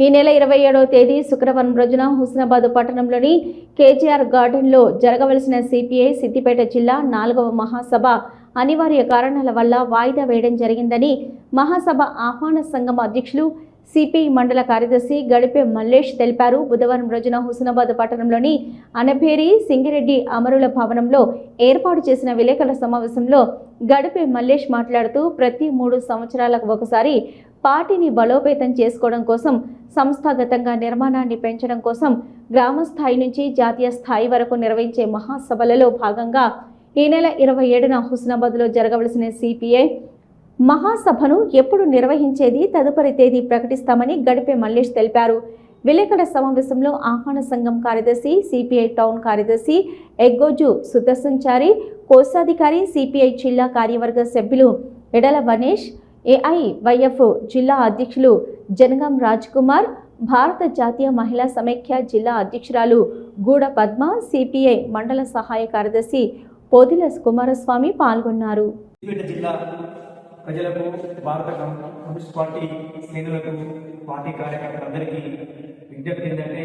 ఈ నెల 27వ తేదీ శుక్రవారం రోజున హుస్నాబాద్ పట్టణంలోని కేజీఆర్ గార్డెన్లో జరగవలసిన సిపిఐ సిద్దిపేట జిల్లా 4వ మహాసభ అనివార్య కారణాల వల్ల వాయిదా వేయడం జరిగిందని మహాసభ ఆహ్వాన సంఘం అధ్యక్షులు సిపిఐ మండల కార్యదర్శి గడిపే మల్లేష్ తెలిపారు. బుధవారం రోజున హుస్నాబాద్ పట్టణంలోని అనభేరి సింగిరెడ్డి అమరుల భవనంలో ఏర్పాటు చేసిన విలేకరుల సమావేశంలో గడిపే మల్లేష్ మాట్లాడుతూ ప్రతి 3 సంవత్సరాలకు ఒకసారి పార్టీని బలోపేతం చేసుకోవడం కోసం, సంస్థాగతంగా నిర్మాణాన్ని పెంచడం కోసం గ్రామ స్థాయి నుంచి జాతీయ స్థాయి వరకు నిర్వహించే మహాసభలలో భాగంగా ఈ నెల 27న హుస్నాబాద్లో జరగవలసిన సిపిఐ మహాసభను ఎప్పుడు నిర్వహించేది తదుపరి తేదీ ప్రకటిస్తామని గడిపే మల్లేష్ తెలిపారు. విలేకరుల సమావేశంలో ఆహ్వాన సంఘం కార్యదర్శి, సిపిఐ టౌన్ కార్యదర్శి ఎగ్గోజు సుదర్శన్చారి, కోశాధికారి, సిపిఐ జిల్లా కార్యవర్గ సభ్యులు ఎడల వనేష్, ఏఐవైఎఫ్ జిల్లా అధ్యక్షులు జనగాం రాజ్ కుమార్, భారత జాతీయ మహిళా సమైక్య జిల్లా అధ్యక్షురాలు గూడ పద్మ, సిపిఐ మండల సహాయ కార్యదర్శి పోదిల కుమారస్వామి పాల్గొన్నారు. ప్రజలకు, భారత కమ్యూనిస్ట్ పార్టీ శ్రేణులకు, పార్టీ కార్యకర్తలందరికీ విజ్ఞప్తి ఏంటంటే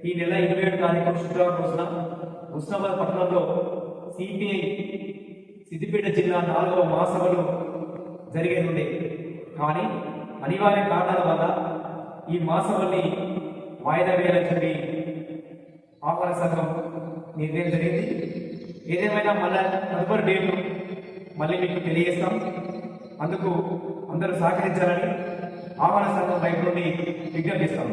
ఈ నెల 27 తారీఖు శుక్రవారం రోజున హుస్నాబాద్ పట్టణంలో సిపిఐ సిద్దిపేట జిల్లా 4వ మహాసభలు జరిగేది. కానీ అనివార్య కారణాల వల్ల ఈ మహాసభల్ని వాయిదా వేయాలని చెప్పి ఆహ్వాన సంఘం నిర్ణయం జరిగింది. ఏదేమైనా మళ్ళీ తదుపరి డేటు మళ్ళీ మీకు తెలియజేస్తాం. అందుకు అందరూ సహకరించాలని ఆహ్వాన సంఘం వైపు నుండి విజ్ఞప్తిస్తాం.